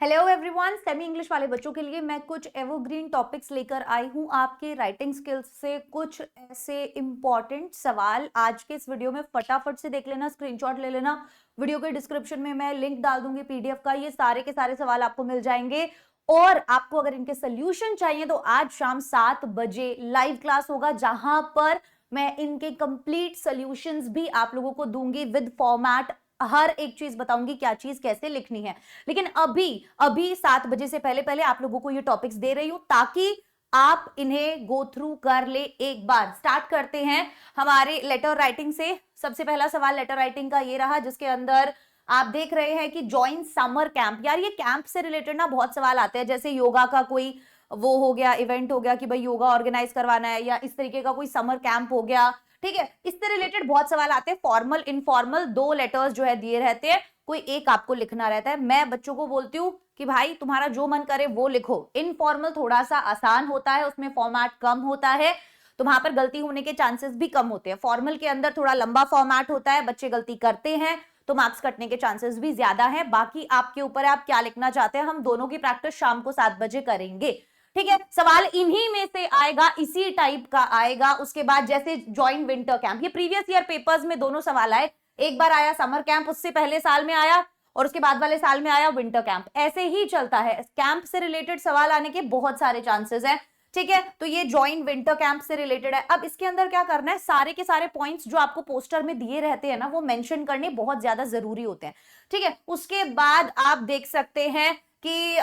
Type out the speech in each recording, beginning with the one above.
Hello everyone, semi English वाले बच्चों के लिए मैं कुछ एवरग्रीन टॉपिक्स लेकर आई हूं आपके राइटिंग स्किल्स से कुछ ऐसे इंपॉर्टेंट सवाल आज के इस वीडियो में फटाफट से देख लेना, स्क्रीनशॉट ले लेना। वीडियो के डिस्क्रिप्शन में मैं लिंक डाल दूंगी पीडीएफ का। ये सारे के सारे सवाल आपको मिल जाएंगे और आपको अगर इनके सोल्यूशन चाहिए तो आज शाम 7 बजे लाइव क्लास होगा, जहां पर मैं इनके कंप्लीट सोल्यूशंस भी आप लोगों को दूंगी विद फॉर्मेट। हर एक चीज बताऊंगी क्या चीज कैसे लिखनी है। लेकिन अभी अभी 7 बजे से पहले पहले आप लोगों को ये टॉपिक्स दे रही हूं ताकि आप इन्हें गो थ्रू कर ले। एक बार स्टार्ट करते हैं हमारे लेटर राइटिंग से। सबसे पहला सवाल लेटर राइटिंग का ये रहा, जिसके अंदर आप देख रहे हैं कि ज्वाइन समर कैंप। यार ये कैंप से रिलेटेड ना बहुत सवाल आते हैं, जैसे योगा का कोई वो हो गया, इवेंट हो गया कि भाई योगा ऑर्गेनाइज करवाना है, या इस तरीके का कोई समर कैंप हो गया। ठीक है, इससे रिलेटेड बहुत सवाल आते हैं। फॉर्मल इनफॉर्मल 2 लेटर्स जो है दिए रहते हैं, कोई एक आपको लिखना रहता है। मैं बच्चों को बोलती हूँ कि भाई तुम्हारा जो मन करे वो लिखो। इनफॉर्मल थोड़ा सा आसान होता है, उसमें फॉर्मेट कम होता है, तो वहां पर गलती होने के चांसेस भी कम होते हैं। फॉर्मल के अंदर थोड़ा लंबा फॉर्मेट होता है, बच्चे गलती करते हैं तो मार्क्स कटने के चांसेस भी ज्यादा है। बाकी आपके ऊपर है, आप क्या लिखना चाहते हैं। हम दोनों की प्रैक्टिस शाम को 7 बजे करेंगे। ठीक है, सवाल इन्हीं में से आएगा, इसी टाइप का आएगा। उसके बाद जैसे ज्वाइन विंटर कैंप, ये प्रीवियस ईयर पेपर्स में दोनों सवाल आए। एक बार आया समर कैंप, उससे पहले साल में आया, और उसके बाद वाले साल में आया विंटर कैंप। ऐसे ही चलता है, कैंप से रिलेटेड सवाल आने के बहुत सारे चांसेस हैं। ठीक है, तो ये ज्वाइन विंटर कैंप से रिलेटेड है। अब इसके अंदर क्या करना है, सारे के सारे पॉइंट्स जो आपको पोस्टर में दिए रहते हैं ना, वो मेंशन करने बहुत ज्यादा जरूरी होते हैं। ठीक है, उसके बाद आप देख सकते हैं कि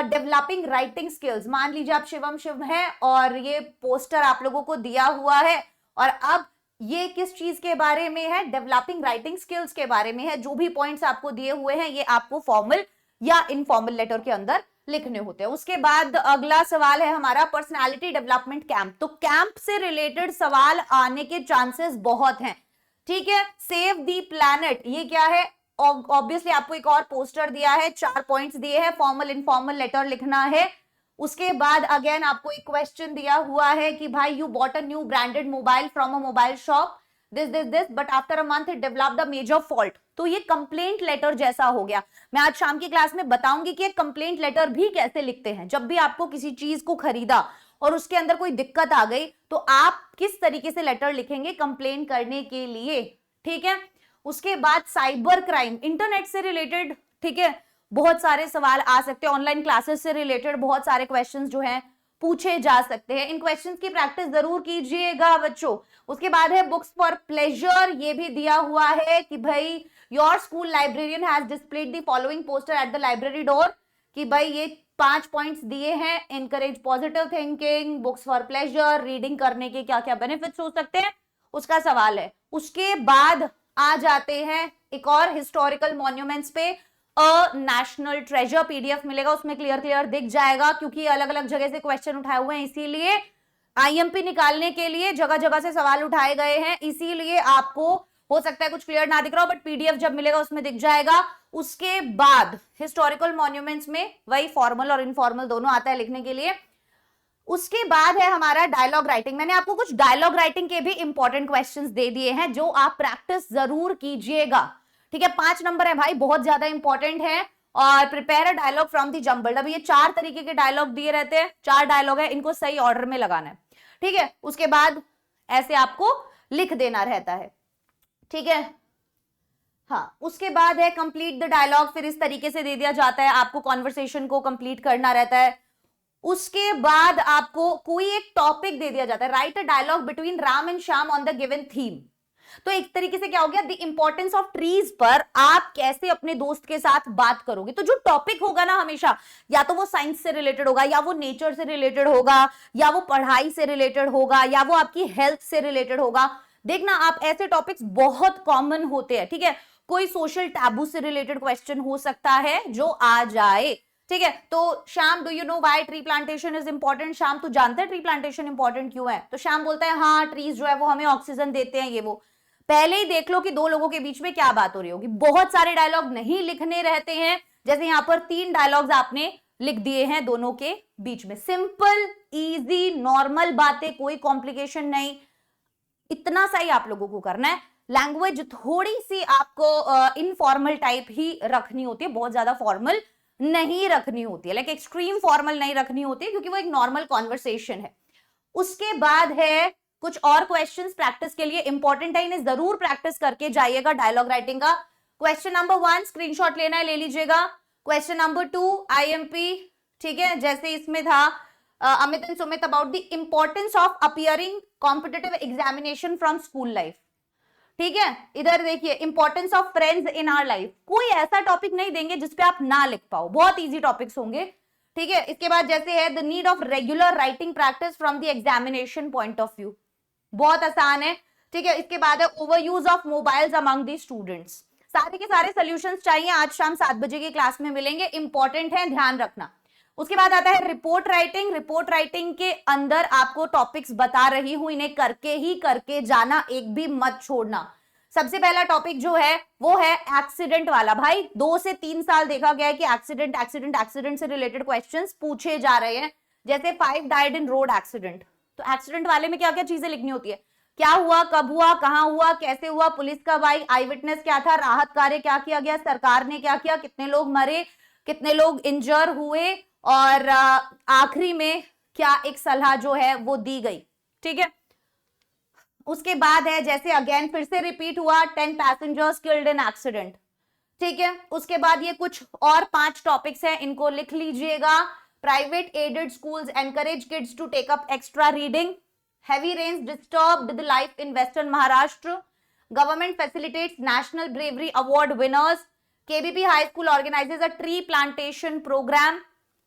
डेवलपिंग राइटिंग स्किल्स। मान लीजिए आप शिवम शिव हैं और ये पोस्टर आप लोगों को दिया हुआ है, और अब ये किस चीज के बारे में है, डेवलपिंग राइटिंग स्किल्स के बारे में है। जो भी पॉइंट्स आपको दिए हुए हैं ये आपको फॉर्मल या इनफॉर्मल लेटर के अंदर लिखने होते हैं। उसके बाद अगला सवाल है हमारा पर्सनालिटी डेवलपमेंट कैंप। तो कैंप से रिलेटेड सवाल आने के चांसेस बहुत हैं। ठीक है, सेव दी प्लैनेट, ये क्या है, ऑब्वियसली आपको एक और पोस्टर दिया है, 4 पॉइंट्स दिए हैं, फॉर्मल इनफॉर्मल लेटर लिखना है। उसके बाद अगेन आपको एक क्वेश्चन दिया हुआ है कि भाई you bought a new branded mobile from a mobile shop, this but after a month it developed the major fault. तो ये कंप्लेंट लेटर जैसा हो गया। मैं आज शाम की क्लास में बताऊंगी कि एक कंप्लेंट लेटर भी कैसे लिखते हैं। जब भी आपको किसी चीज को खरीदा और उसके अंदर कोई दिक्कत आ गई तो आप किस तरीके से लेटर लिखेंगे कंप्लेन करने के लिए। ठीक है, उसके बाद साइबर क्राइम, इंटरनेट से रिलेटेड। ठीक है, बहुत सारे सवाल आ सकते हैं। ऑनलाइन क्लासेस से रिलेटेड बहुत सारे क्वेश्चंस जो हैं पूछे जा सकते हैं। इन क्वेश्चंस की प्रैक्टिस जरूर कीजिएगा बच्चों। उसके बाद है बुक्स फॉर प्लेजर, ये भी दिया हुआ है कि भाई your school librarian has displayed the following poster at the library door, कि भाई ये 5 पॉइंट्स दिए हैं। Encourage positive thinking, books for pleasure, reading करने के क्या क्या बेनिफिट्स हो सकते हैं, उसका सवाल है। उसके बाद आ जाते हैं एक और हिस्टोरिकल मॉन्यूमेंट्स पे। अ नेशनल ट्रेजर पीडीएफ मिलेगा, उसमें क्लियर दिख जाएगा, क्योंकि अलग अलग जगह से क्वेश्चन उठाए हुए हैं, इसीलिए आईएमपी निकालने के लिए जगह जगह से सवाल उठाए गए हैं, इसीलिए आपको हो सकता है कुछ क्लियर ना दिख रहा हो, बट पीडीएफ जब मिलेगा उसमें दिख जाएगा। उसके बाद हिस्टोरिकल मॉन्यूमेंट्स में वही फॉर्मल और इनफॉर्मल दोनों आता है लिखने के लिए। उसके बाद है हमारा डायलॉग राइटिंग। मैंने आपको कुछ डायलॉग राइटिंग के भी इंपॉर्टेंट क्वेश्चंस दे दिए हैं, जो आप प्रैक्टिस जरूर कीजिएगा। ठीक है, 5 नंबर है भाई, बहुत ज्यादा इंपॉर्टेंट है। और prepare a dialogue from the jumbled. अब ये 4 तरीके के डायलॉग दिए रहते हैं, 4 डायलॉग है, इनको सही ऑर्डर में लगाना है। ठीक है, उसके बाद ऐसे आपको लिख देना रहता है। ठीक है, हाँ, उसके बाद है कंप्लीट द डायलॉग। फिर इस तरीके से दे दिया जाता है, आपको कॉन्वर्सेशन को कंप्लीट करना रहता है। उसके बाद आपको कोई एक टॉपिक दे दिया जाता है, write a dialogue between Ram and Shyam on the given theme. तो एक तरीके से क्या हो गया, द इंपॉर्टेंस ऑफ ट्रीज पर आप कैसे अपने दोस्त के साथ बात करोगे। तो जो टॉपिक होगा ना, हमेशा या तो वो साइंस से रिलेटेड होगा, या वो नेचर से रिलेटेड होगा, या वो पढ़ाई से रिलेटेड होगा, या वो आपकी हेल्थ से रिलेटेड होगा। देखना आप, ऐसे टॉपिक्स बहुत कॉमन होते हैं। ठीक है, कोई सोशल टैबू से रिलेटेड क्वेश्चन हो सकता है जो आ जाए। ठीक है, तो Shyam do you know why tree plantation is important. Shyam तू जानता है ट्री प्लांटेशन इंपॉर्टेंट क्यों है। तो श्याम बोलता है हाँ, ट्रीज जो है वो हमें ऑक्सीजन देते हैं, ये वो। पहले ही देख लो कि 2 लोगों के बीच में क्या बात हो रही होगी। बहुत सारे डायलॉग नहीं लिखने रहते हैं, जैसे यहां पर 3 डायलॉग्स आपने लिख दिए हैं दोनों के बीच में। सिंपल इजी नॉर्मल बातें, कोई कॉम्प्लिकेशन नहीं, इतना सा ही आप लोगों को करना है। लैंग्वेज थोड़ी सी आपको इनफॉर्मल टाइप ही रखनी होती है, बहुत ज्यादा फॉर्मल नहीं रखनी होती है, लाइक एक्सट्रीम फॉर्मल नहीं रखनी होती, क्योंकि वो एक नॉर्मल कॉन्वर्सेशन है। उसके बाद है कुछ और क्वेश्चंस प्रैक्टिस के लिए इंपॉर्टेंट है, इन्हें जरूर प्रैक्टिस करके जाइएगा डायलॉग राइटिंग का। क्वेश्चन नंबर 1 स्क्रीनशॉट लेना है, ले लीजिएगा। क्वेश्चन नंबर 2 आईएमपी, ठीक है, जैसे इसमें था Amit and Sumit about the importance of appearing competitive examination from school life. ठीक है, इधर देखिए importance of friends in our life. कोई ऐसा टॉपिक नहीं देंगे जिसपे आप ना लिख पाओ, बहुत इजी टॉपिक्स होंगे। ठीक है, इसके बाद जैसे है the need of regular writing practice from the examination point of view, बहुत आसान है। ठीक है, इसके बाद है over use of mobiles among the students. सारे के सारे सॉल्यूशंस चाहिए, आज शाम 7 बजे की क्लास में मिलेंगे, इंपॉर्टेंट है, ध्यान रखना। उसके बाद आता है रिपोर्ट राइटिंग। रिपोर्ट राइटिंग के अंदर आपको टॉपिक्स बता रही हूं, इन्हें करके ही करके जाना, एक भी मत छोड़ना। सबसे पहला टॉपिक जो है वो है एक्सीडेंट वाला। भाई 2 से 3 साल देखा गया है कि एक्सीडेंट से रिलेटेड क्वेश्चंस पूछे जा रहे हैं। जैसे 5 डाइड इन रोड एक्सीडेंट, तो एक्सीडेंट वाले में क्या क्या चीजें लिखनी होती है, क्या हुआ, कब हुआ, कहां हुआ, कैसे हुआ, पुलिस कब आई, आई विटनेस क्या था, राहत कार्य क्या किया गया, सरकार ने क्या किया, कितने लोग मरे, कितने लोग इंजर हुए, और आखिरी में क्या एक सलाह जो है वो दी गई। ठीक है, उसके बाद है जैसे अगेन फिर से रिपीट हुआ 10 पैसेंजर्स किल्ड इन एक्सीडेंट। ठीक है, उसके बाद ये कुछ और 5 टॉपिक्स हैं, इनको लिख लीजिएगा। Private aided schools encourage kids to take up extra reading, heavy rains disturbed the life in western Maharashtra, government facilitates national bravery award winners, KBP high school organizes a tree plantation program,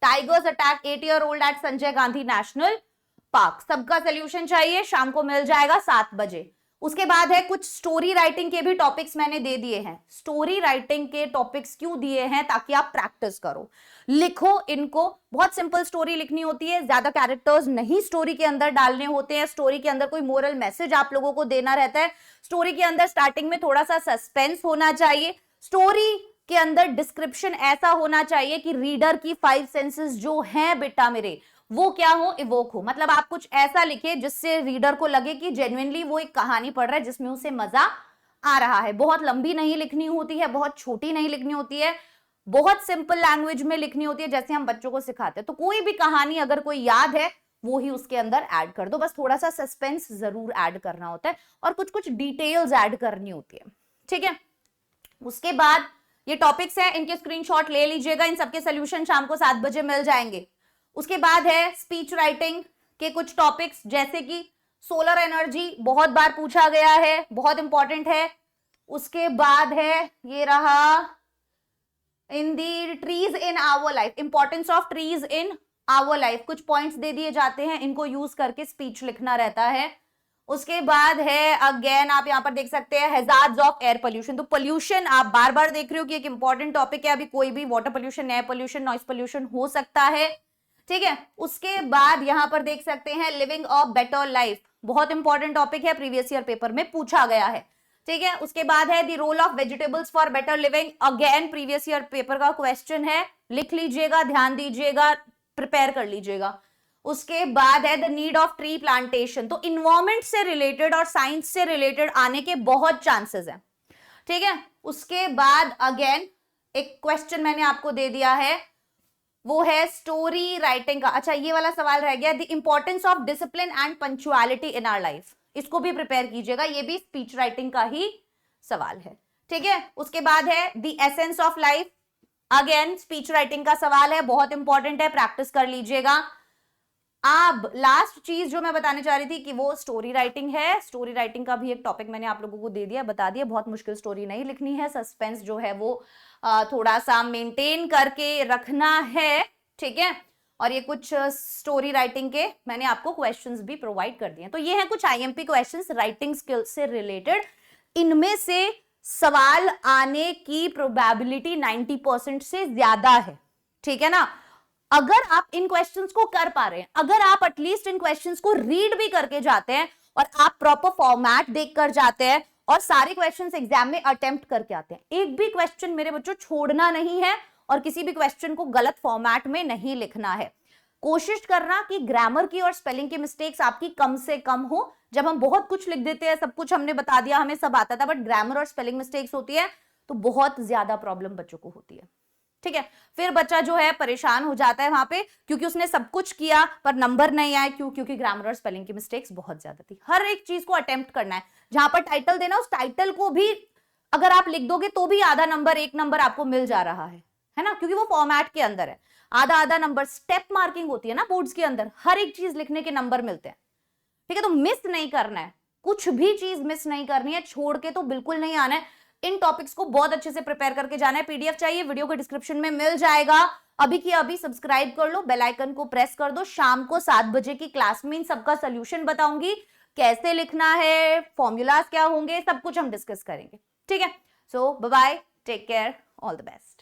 tigers attack 8-year-old at Sanjay Gandhi national park। सबका solution चाहिए, शाम को मिल जाएगा 7 बजे। उसके बाद है कुछ स्टोरी राइटिंग के भी टॉपिक्स मैंने दे दिए हैं। स्टोरी राइटिंग के टॉपिक्स क्यों दिए हैं, ताकि आप प्रैक्टिस करो, लिखो इनको। बहुत सिंपल स्टोरी लिखनी होती है, ज्यादा कैरेक्टर्स नहीं स्टोरी के अंदर डालने होते हैं। स्टोरी के अंदर कोई मोरल मैसेज आप लोगों को देना रहता है। स्टोरी के अंदर स्टार्टिंग में थोड़ा सा सस्पेंस होना चाहिए। स्टोरी के अंदर डिस्क्रिप्शन ऐसा होना चाहिए कि रीडर की 5 सेंसेस जो हैं बेटा मेरे, वो क्या हो, इवोक हो। मतलब आप कुछ ऐसा लिखे जिससे रीडर को लगे कि जेन्युइनली वो एक कहानी पढ़ रहा है जिसमें उसे मजा आ रहा है। बहुत लंबी नहीं लिखनी होती है, बहुत छोटी नहीं लिखनी होती है, बहुत सिंपल लैंग्वेज में लिखनी होती है, जैसे हम बच्चों को सिखाते हैं। तो कोई भी कहानी अगर कोई याद है वो ही उसके अंदर ऐड कर दो, बस थोड़ा सा सस्पेंस जरूर ऐड करना होता है और कुछ कुछ डिटेल्स ऐड करनी होती है। ठीक है, उसके बाद ये टॉपिक्स हैं, इनके स्क्रीनशॉट ले लीजिएगा। इन सबके सोल्यूशन शाम को 7 बजे मिल जाएंगे। उसके बाद है स्पीच राइटिंग के कुछ टॉपिक्स, जैसे कि सोलर एनर्जी, बहुत बार पूछा गया है, बहुत इंपॉर्टेंट है। उसके बाद है ये रहा in the trees in our life, importance of trees in our life. कुछ पॉइंट्स दे दिए जाते हैं, इनको यूज करके स्पीच लिखना रहता है। उसके बाद है अगेन आप यहां पर देख सकते हैं हैजार्ड्स ऑफ एयर पोल्यूशन। तो पोल्यूशन आप बार बार देख रहे हो कि एक इंपॉर्टेंट टॉपिक है। अभी कोई भी water pollution, air pollution, noise pollution हो सकता है। ठीक है, उसके बाद यहां पर देख सकते हैं लिविंग अ बेटर लाइफ, बहुत इंपॉर्टेंट टॉपिक है, प्रीवियस ईयर पेपर में पूछा गया है। ठीक है, उसके बाद है the role of vegetables for better living, again previous year paper का क्वेश्चन है, लिख लीजिएगा, ध्यान दीजिएगा, प्रिपेयर कर लीजिएगा। उसके बाद है the need of tree plantation. तो इन्वायरमेंट से रिलेटेड और साइंस से रिलेटेड आने के बहुत चांसेस हैं। ठीक है, उसके बाद अगेन एक क्वेश्चन मैंने आपको दे दिया है, वो है स्टोरी राइटिंग का। अच्छा, ये वाला सवाल रह गया, the importance of discipline and punctuality in our life, इसको भी प्रिपेयर कीजिएगा, ये भी स्पीच राइटिंग का ही सवाल है। ठीक है, उसके बाद है the essence of life, again speech writing का सवाल है, बहुत इंपॉर्टेंट है, प्रैक्टिस कर लीजिएगा। अब लास्ट चीज जो मैं बताने चाह रही थी कि वो स्टोरी राइटिंग है। स्टोरी राइटिंग का भी एक टॉपिक मैंने आप लोगों को दे दिया, बता दिया, बहुत मुश्किल स्टोरी नहीं लिखनी है, सस्पेंस जो है वो थोड़ा सा मेंटेन करके रखना है। ठीक है, और ये कुछ स्टोरी राइटिंग के मैंने आपको क्वेश्चंस भी प्रोवाइड कर दिए। तो ये है कुछ आईएमपी क्वेश्चंस राइटिंग स्किल्स से रिलेटेड, इनमें से सवाल आने की प्रोबेबिलिटी 90% से ज्यादा है। ठीक है ना, अगर आप इन क्वेश्चंस को कर पा रहे हैं, अगर आप एटलीस्ट इन क्वेश्चंस को रीड भी करके जाते हैं और आप प्रॉपर फॉर्मेट देखकर जाते हैं और सारे क्वेश्चंस एग्जाम में अटेम्प्ट करके आते हैं, एक भी क्वेश्चन मेरे बच्चों छोड़ना नहीं है और किसी भी क्वेश्चन को गलत फॉर्मेट में नहीं लिखना है। कोशिश करना कि ग्रामर की और स्पेलिंग की मिस्टेक्स आपकी कम से कम हो। जब हम बहुत कुछ लिख देते हैं, सब कुछ हमने बता दिया, हमें सब आता था, बट ग्रामर और स्पेलिंग मिस्टेक्स होती है तो बहुत ज्यादा प्रॉब्लम बच्चों को होती है। ठीक है। फिर बच्चा जो है परेशान हो जाता है वहां पे, क्योंकि उसने सब कुछ किया पर नंबर नहीं आए। क्यों? क्योंकि ग्रामर और स्पेलिंग की मिस्टेक्स बहुत ज्यादा थी। हर एक चीज को अटेम्प्ट करना है। जहां पर टाइटल देना, उस टाइटल को भी अगर आप लिख दोगे तो भी आधा नंबर, 1 नंबर आपको मिल जा रहा है ना, क्योंकि वो फॉर्मेट के अंदर है। आधा आधा नंबर, स्टेप मार्किंग होती है ना बोर्ड्स के अंदर, हर एक चीज लिखने के नंबर मिलते हैं। ठीक है, तो मिस नहीं करना है, कुछ भी चीज मिस नहीं करनी है, छोड़ के तो बिल्कुल नहीं आना है। इन टॉपिक्स को बहुत अच्छे से प्रिपेयर करके जाना है। पीडीएफ चाहिए, वीडियो के डिस्क्रिप्शन में मिल जाएगा। अभी की अभी सब्सक्राइब कर लो, बेल आइकन को प्रेस कर दो। शाम को 7 बजे की क्लास में इन सबका सोल्यूशन बताऊंगी, कैसे लिखना है, फॉर्मूलाज क्या होंगे, सब कुछ हम डिस्कस करेंगे। ठीक है, so bye bye, take care, all the best.